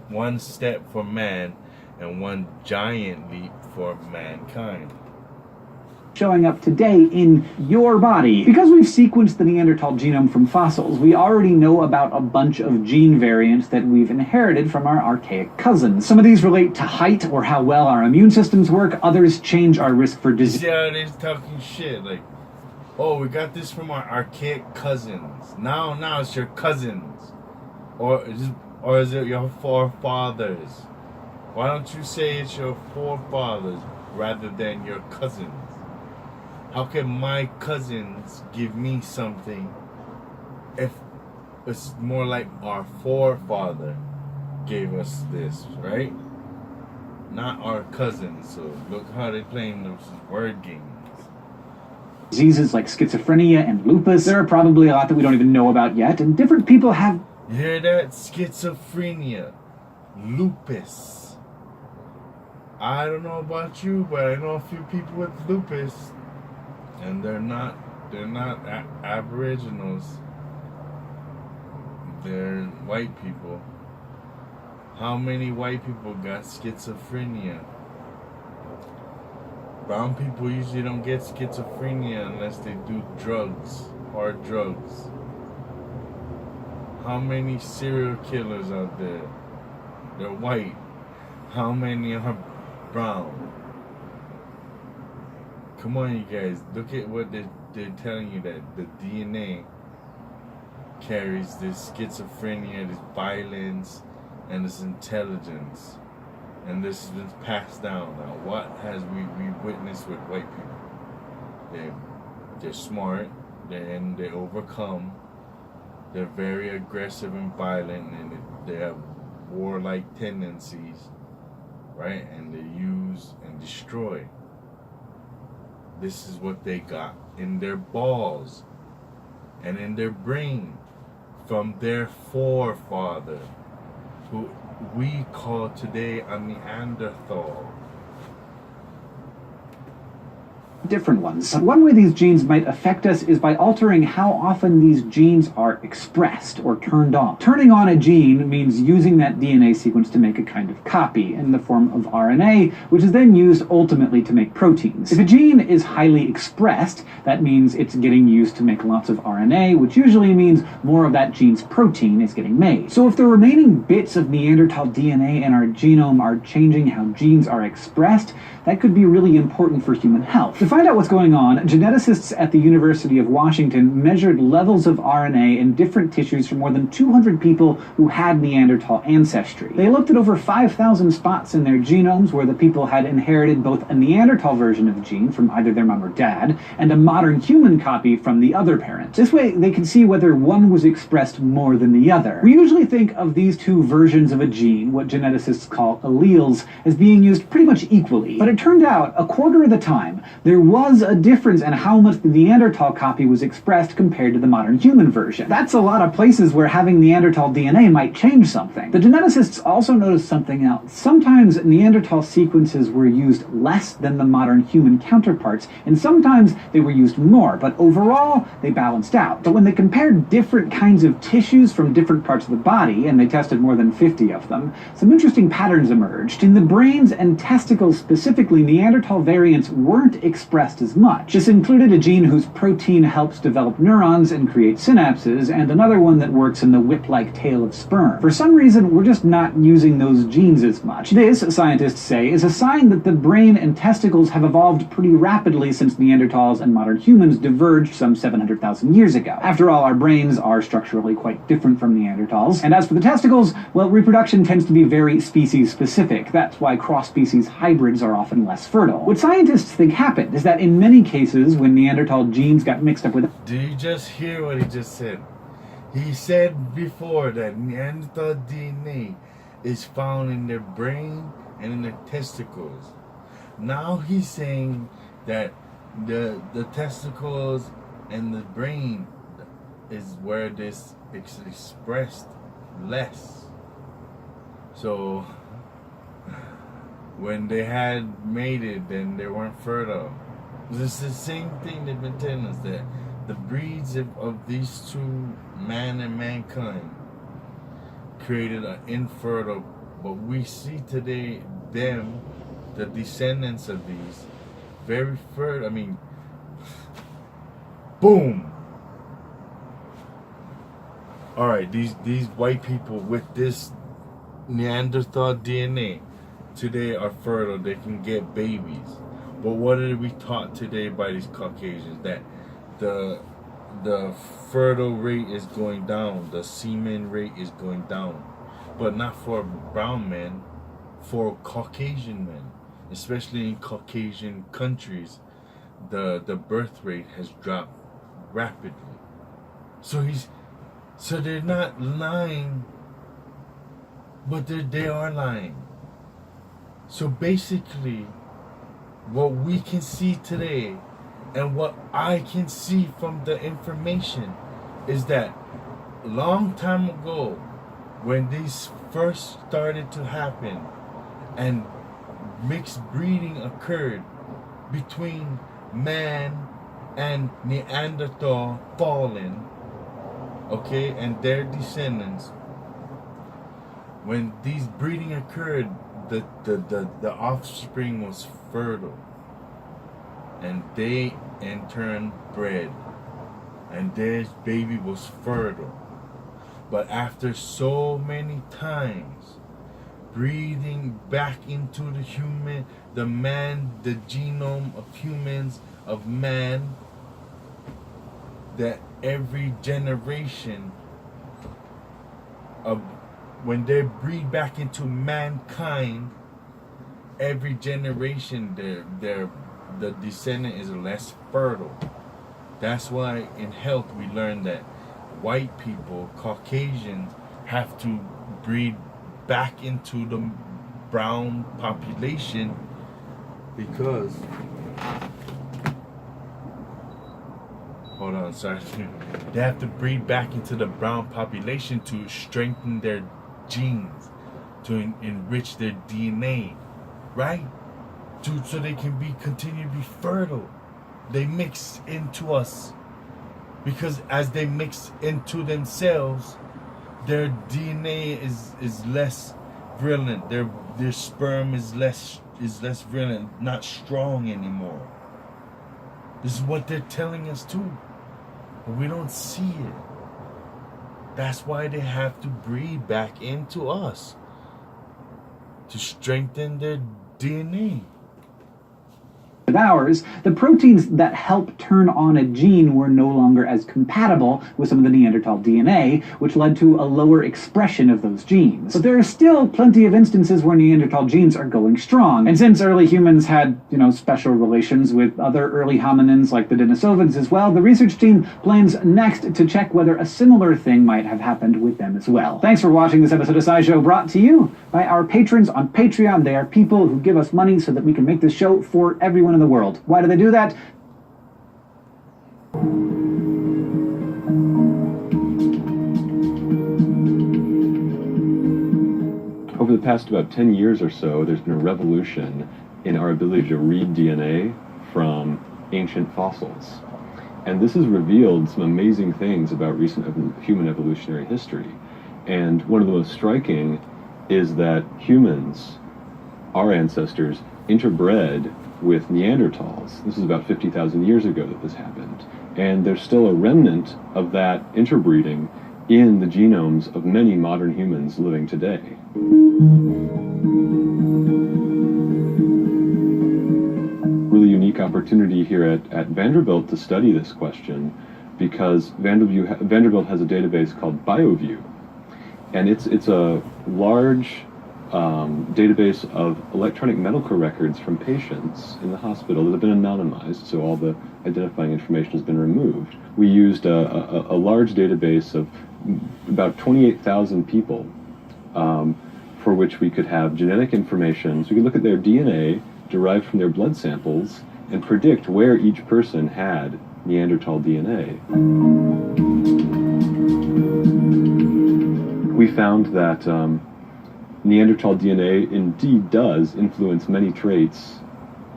one step for man and one giant leap for mankind. Showing up today in your body. Because we've sequenced the Neanderthal genome from fossils, we already know about a bunch of gene variants that we've inherited from our archaic cousins. Some of these relate to height or how well our immune systems work, others change our risk for disease. Yeah, they're talking shit, like, oh, we got this from our archaic cousins. Now it's your cousins. Or is it your forefathers? Why don't you say it's your forefathers rather than your cousins? How can my cousins give me something if it's more like our forefather gave us this, right? Not our cousins. So look how they're playing those word games. Diseases like schizophrenia and lupus. There are probably a lot that we don't even know about yet, and different people have... You hear that? Schizophrenia. Lupus. I don't know about you, but I know a few people with lupus. And they're not aboriginals. They're white people. How many white people got schizophrenia? Brown people usually don't get schizophrenia unless they do drugs, hard drugs. How many serial killers out there? They're white. How many are brown? Come on, you guys. Look at what they're telling you, that the DNA carries this schizophrenia, this violence, and this intelligence. And this has been passed down. Now, what has we witnessed with white people? They're smart, and they overcome. They're very aggressive and violent, and they have warlike tendencies, right? And they use and destroy. This is what they got in their balls and in their brain from their forefather, who we call today a Neanderthal. Different ones. One way these genes might affect us is by altering how often these genes are expressed or turned on. Turning on a gene means using that DNA sequence to make a kind of copy in the form of RNA, which is then used ultimately to make proteins. If a gene is highly expressed, that means it's getting used to make lots of RNA, which usually means more of that gene's protein is getting made. So if the remaining bits of Neanderthal DNA in our genome are changing how genes are expressed, that could be really important for human health. To find out what's going on, geneticists at the University of Washington measured levels of RNA in different tissues from more than 200 people who had Neanderthal ancestry. They looked at over 5,000 spots in their genomes where the people had inherited both a Neanderthal version of the gene from either their mom or dad, and a modern human copy from the other parent. This way, they could see whether one was expressed more than the other. We usually think of these two versions of a gene, what geneticists call alleles, as being used pretty much equally. But it turned out, a quarter of the time, there was a difference in how much the Neanderthal copy was expressed compared to the modern human version. That's a lot of places where having Neanderthal DNA might change something. The geneticists also noticed something else. Sometimes Neanderthal sequences were used less than the modern human counterparts, and sometimes they were used more, but overall, they balanced out. But when they compared different kinds of tissues from different parts of the body, and they tested more than 50 of them, some interesting patterns emerged. In the brains and testicles specifically, Neanderthal variants weren't expressed as much. This included a gene whose protein helps develop neurons and create synapses, and another one that works in the whip-like tail of sperm. For some reason, we're just not using those genes as much. This, scientists say, is a sign that the brain and testicles have evolved pretty rapidly since Neanderthals and modern humans diverged some 700,000 years ago. After all, our brains are structurally quite different from Neanderthals. And as for the testicles, well, reproduction tends to be very species-specific. That's why cross-species hybrids are often less fertile. What scientists think happened is that in many cases, when Neanderthal genes got mixed up with... Do you just hear what he just said? He said before that Neanderthal DNA is found in their brain and in their testicles. Now he's saying that the testicles and the brain is where this is expressed less. So when they had mated, then they weren't fertile. It's the same thing they've been telling us, that the breeds of these two, man and mankind, created an infertile But we see today them, the descendants of these, very fertile. I mean, boom. All right, these white people with this Neanderthal DNA today are fertile. They can get babies. But what are we taught today by these Caucasians? That the fertile rate is going down, the semen rate is going down, but not for brown men, for Caucasian men, especially in Caucasian countries, the birth rate has dropped rapidly. So they're not lying, but they are lying. So basically, what we can see today and what I can see from the information is that long time ago, when these first started to happen and mixed breeding occurred between man and Neanderthal fallen, okay, and their descendants, when these breeding occurred, the offspring was fertile, and they in turn bred, and their baby was fertile. But after so many times breathing back into the genome of humans, of man, that every generation of, when they breed back into mankind, every generation the descendant is less fertile. That's why in health we learn that white people, Caucasians, have to breed back into the brown population because, hold on, sorry. They have to breed back into the brown population to strengthen their genes, to enrich their DNA, right? So they can continue to be fertile. They mix into us because as they mix into themselves, their DNA is less virulent. Their sperm is less virulent, not strong anymore. This is what they're telling us too, but we don't see it. That's why they have to breed back into us to strengthen their DNA. Of ours, the proteins that help turn on a gene were no longer as compatible with some of the Neanderthal DNA, which led to a lower expression of those genes. But there are still plenty of instances where Neanderthal genes are going strong. And since early humans had, special relations with other early hominins like the Denisovans as well, the research team plans next to check whether a similar thing might have happened with them as well. Thanks for watching this episode of SciShow, brought to you by our patrons on Patreon. They are people who give us money so that we can make this show for everyone in the world. Why do they do that? Over the past about 10 years or so, there's been a revolution in our ability to read DNA from ancient fossils. And this has revealed some amazing things about recent human evolutionary history. And one of the most striking is that humans, our ancestors, interbred with Neanderthals. This is about 50,000 years ago that this happened. And there's still a remnant of that interbreeding in the genomes of many modern humans living today. Really unique opportunity here at Vanderbilt to study this question, because Vanderbilt has a database called BioView. And it's a large database of electronic medical records from patients in the hospital that have been anonymized, so all the identifying information has been removed. We used a large database of about 28,000 people for which we could have genetic information, so we could look at their DNA derived from their blood samples and predict where each person had Neanderthal DNA. We found that Neanderthal DNA indeed does influence many traits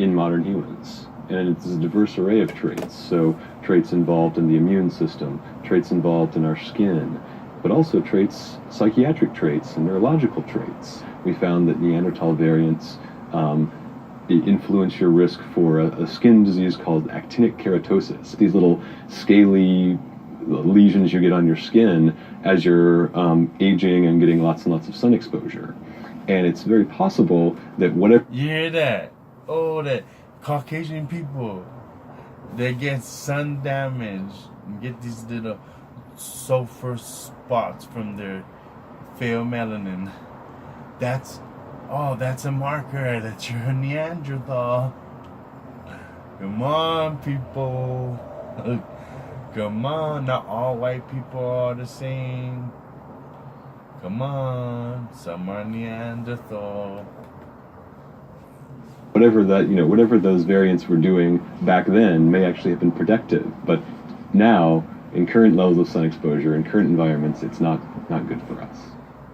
in modern humans. And it's a diverse array of traits. So traits involved in the immune system, traits involved in our skin, but also traits, psychiatric traits and neurological traits. We found that Neanderthal variants influence your risk for a skin disease called actinic keratosis. These little scaly lesions you get on your skin as you're aging and getting lots and lots of sun exposure. And it's very possible that whatever... You hear that? Oh, that Caucasian people, they get sun damage and get these little sulfur spots from their pheomelanin. That's a marker that you're a Neanderthal. Come on, people. Come on, not all white people are the same. Come on, some are Neanderthal. Whatever those variants were doing back then may actually have been protective, but now, in current levels of sun exposure, in current environments, it's not good for us.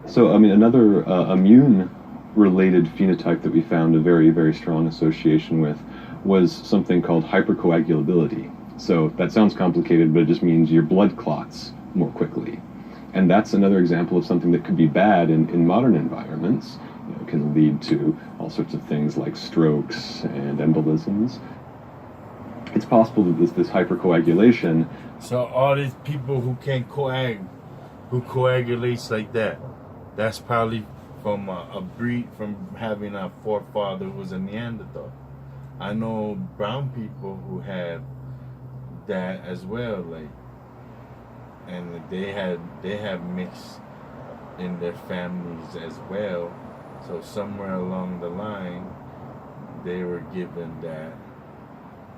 So, I mean, another immune-related phenotype that we found a very, very strong association with was something called hypercoagulability. So that sounds complicated, but it just means your blood clots more quickly. And that's another example of something that could be bad in modern environments. It can lead to all sorts of things like strokes and embolisms. It's possible that this hypercoagulation... So all these people who can't who coagulates like that, that's probably from a breed, from having a forefather who was a Neanderthal. I know brown people who have that as well, like, and they have mixed in their families as well. So somewhere along the line, they were given that,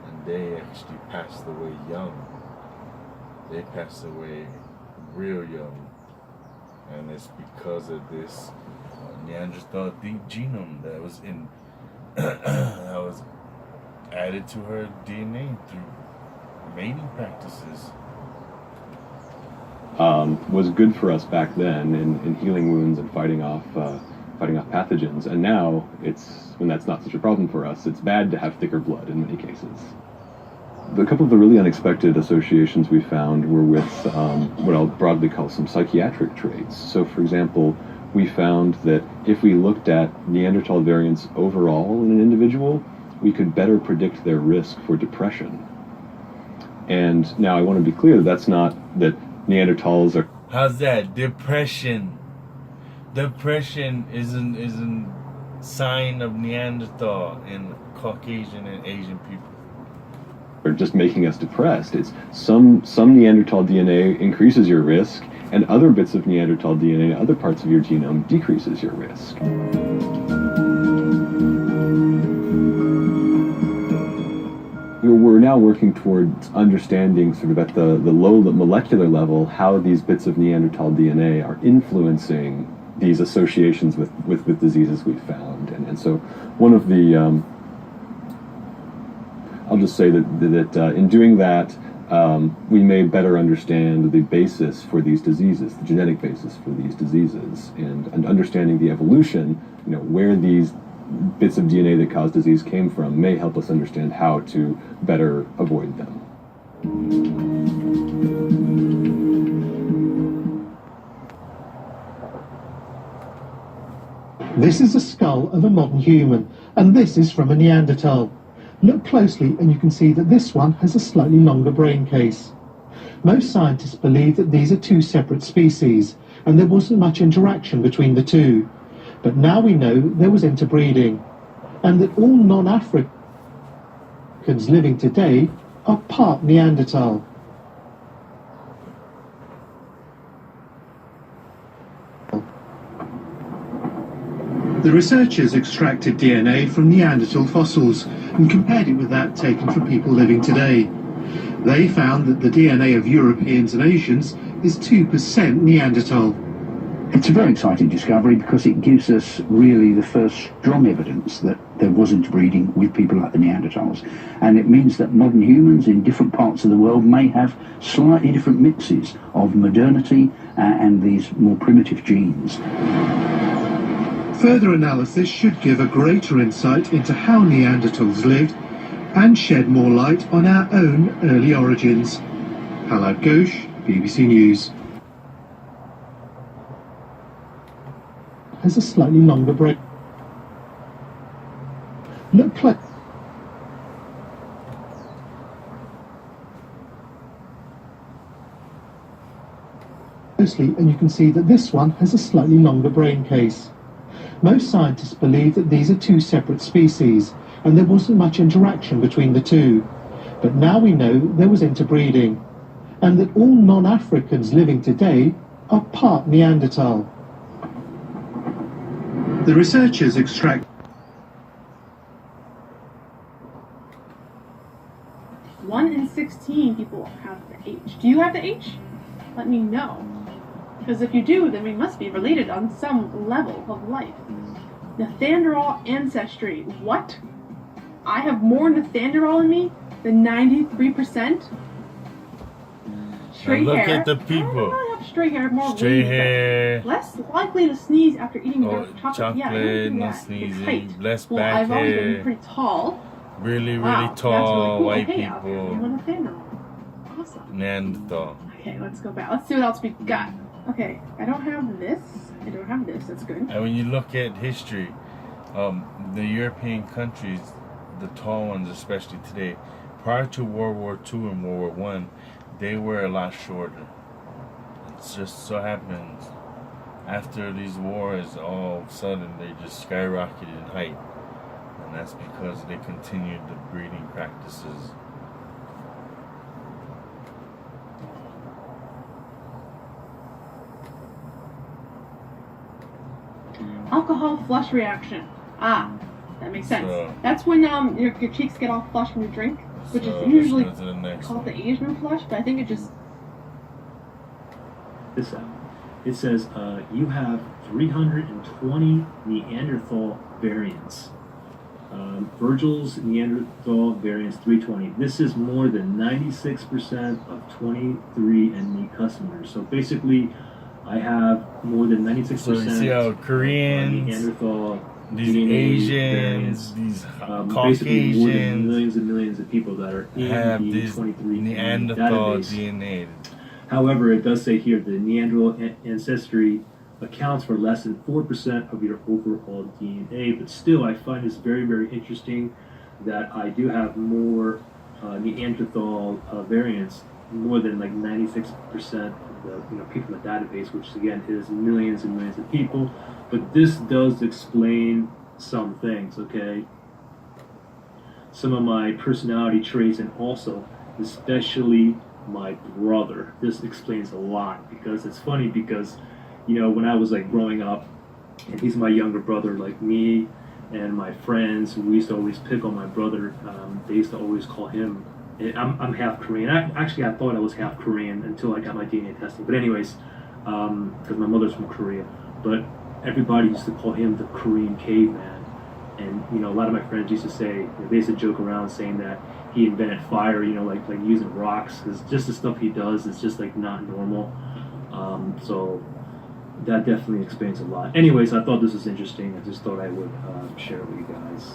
and they actually passed away young. They passed away real young, and it's because of this Neanderthal genome that was in that was added to her DNA through mating practices. Was good for us back then in healing wounds and fighting off pathogens, and now when that's not such a problem for us, it's bad to have thicker blood in many cases. A couple of the really unexpected associations we found were with what I'll broadly call some psychiatric traits. So, for example, we found that if we looked at Neanderthal variants overall in an individual, we could better predict their risk for depression. And now I want to be clear that's not that Neanderthals are... How's that? Depression. Depression isn't sign of Neanderthal in Caucasian and Asian people. Or just making us depressed. It's some Neanderthal DNA increases your risk, and other bits of Neanderthal DNA in other parts of your genome decreases your risk. We're now working towards understanding sort of at the low molecular level how these bits of Neanderthal DNA are influencing these associations with diseases we've found. And so one of the... I'll just say that in doing that, we may better understand the basis for these diseases, the genetic basis for these diseases, and understanding the evolution, where these bits of DNA that cause disease came from may help us understand how to better avoid them. This is the skull of a modern human, and this is from a Neanderthal. Look closely and you can see that this one has a slightly longer brain case. Most scientists believe that these are two separate species, and there wasn't much interaction between the two. But now we know there was interbreeding, and that all non-Africans living today are part Neanderthal. The researchers extracted DNA from Neanderthal fossils and compared it with that taken from people living today. They found that the DNA of Europeans and Asians is 2% Neanderthal. It's a very exciting discovery because it gives us really the first strong evidence that there was interbreeding with people like the Neanderthals. And it means that modern humans in different parts of the world may have slightly different mixes of modernity and these more primitive genes. Further analysis should give a greater insight into how Neanderthals lived and shed more light on our own early origins. Halad Ghosh, BBC News. has a slightly longer brain. Look closely and you can see that this one has a slightly longer brain case. Most scientists believe that these are two separate species, and there wasn't much interaction between the two. But now we know there was interbreeding, and that all non-Africans living today are part Neanderthal. The researchers extract 1 in 16 people have the H. Do you have the H? Let me know. Because if you do, then we must be related on some level of life. Neanderthal ancestry. What? I have more Neanderthal in me than 93%? Straight now look hair. at the I don't people. really have straight hair, more Straight wavy, hair. but less likely to sneeze after eating dark chocolate. Chocolate, Yeah, I don't do no that. sneezing, Height. less Well, back I've always hair. been pretty tall. Really, Wow, really that's tall really cool. white Okay, people. You want a Neanderthal. Awesome. Neanderthal. Okay, let's go back. Let's see what else we got. Okay, I don't have this. I don't have this. That's good. And when you look at history, the European countries, the tall ones especially today, prior to World War II and World War I, they were a lot shorter. It just so happens after these wars, all of a sudden they just skyrocketed in height. And that's because they continued the breeding practices. Alcohol flush reaction. Ah, that makes sense. So- That's when your cheeks get all flushed when you drink, which So is usually let's go to the next called the one. Asian flush, but I think it just this out. It says you have 320 Neanderthal variants. Virgil's Neanderthal variants 320. This is more than 96% of 23andMe customers. So basically, I have more than 96%. So you see how of Koreans, Neanderthal, these DNA Asians, variants, these basically more than Caucasians millions and millions of people that are in have the this 23andMe Neanderthal database. DNA. However, it does say here the Neanderthal ancestry accounts for less than 4% of your overall DNA, but still I find this very, very interesting that I do have more Neanderthal variants, more than like 96% of the people in the database, which again is millions and millions of people. But this does explain some things, okay? Some of my personality traits, and also especially my brother. This explains a lot, because it's funny because when I was like growing up, and he's my younger brother, like me and my friends, we used to always pick on my brother. They used to always call him, I'm half Korean. Actually, I thought I was half Korean until I got my DNA testing. But anyways, because my mother's from Korea, but everybody used to call him the Korean caveman. And a lot of my friends used to say, they used to joke around saying that he invented fire, like using rocks, because just the stuff he does is just like not normal. So that definitely explains a lot. Anyways, I thought this was interesting. I just thought I would share it with you guys.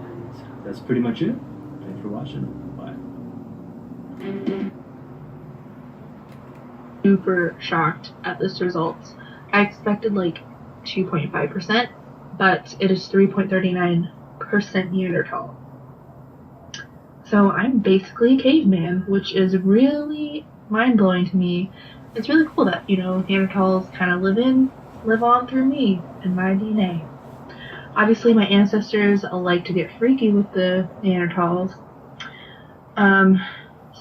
And that's pretty much it. Thanks for watching. Bye. Super shocked at this result. I expected like 2.5%, but it is 3.39% Neanderthal. So I'm basically a caveman, which is really mind-blowing to me. It's really cool that, Neanderthals kind of live on through me and my DNA. Obviously, my ancestors like to get freaky with the Neanderthals.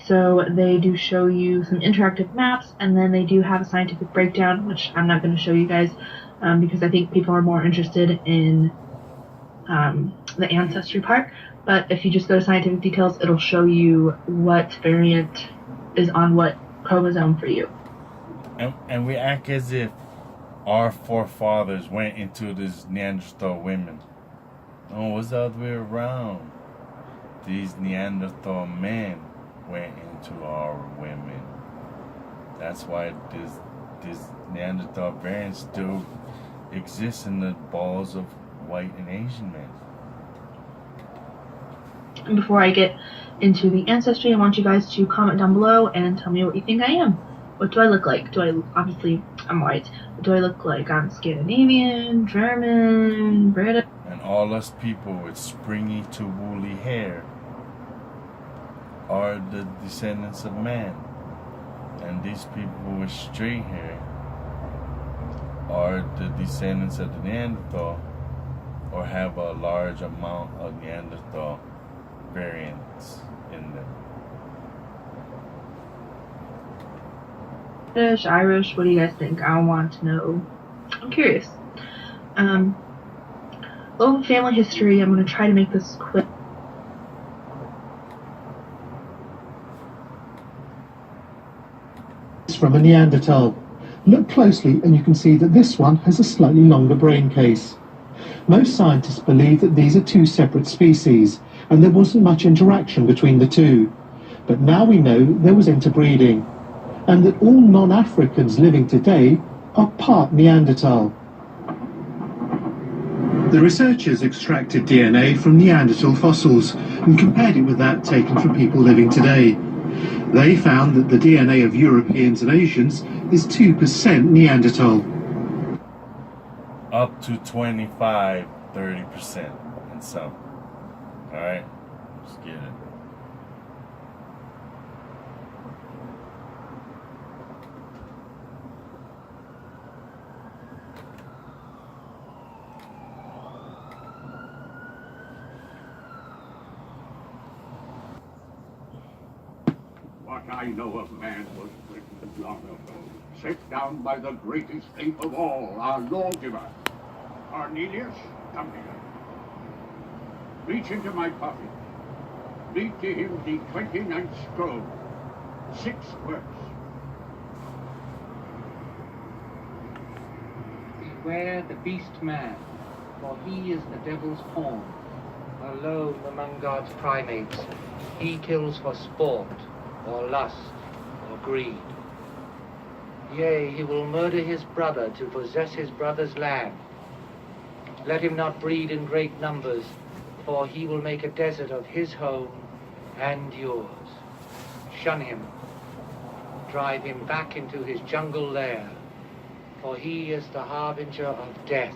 So they do show you some interactive maps, and then they do have a scientific breakdown, which I'm not going to show you guys, because I think people are more interested in the ancestry part. But if you just go to scientific details, it'll show you what variant is on what chromosome for you. And we act as if our forefathers went into this Neanderthal women. Oh, it's the other way around. These Neanderthal men went into our women. That's why this Neanderthal variant still exists in the balls of white and Asian men. And before I get into the ancestry, I want you guys to comment down below and tell me what you think I am. What do I look like? Obviously, I'm white. Do I look like I'm Scandinavian, German, British? And all us people with springy to woolly hair are the descendants of man. And these people with straight hair are the descendants of the Neanderthal, or have a large amount of Neanderthal variants in them. British, Irish, what do you guys think? I want to know. I'm curious. Little family history. I'm going to try to make this quick. It's from a Neanderthal. Look closely and you can see that this one has a slightly longer brain case. Most scientists believe that these are two separate species and there wasn't much interaction between the two. But now we know there was interbreeding, and that all non-Africans living today are part Neanderthal. The researchers extracted DNA from Neanderthal fossils and compared it with that taken from people living today. They found that the DNA of Europeans and Asians is 2% Neanderthal. Up to 25, 30% in some. Alright? Let's get it. What I know of man was written long ago, set down by the greatest ape of all, our lawgiver. Cornelius, come here. Reach into my pocket. Read to him the 29th scroll. 6 words. Beware the beast man, for he is the devil's pawn. Alone among God's primates, he kills for sport, or lust, or greed. Yea, he will murder his brother to possess his brother's land. Let him not breed in great numbers, for he will make a desert of his home and yours. Shun him. Drive him back into his jungle lair, for he is the harbinger of death.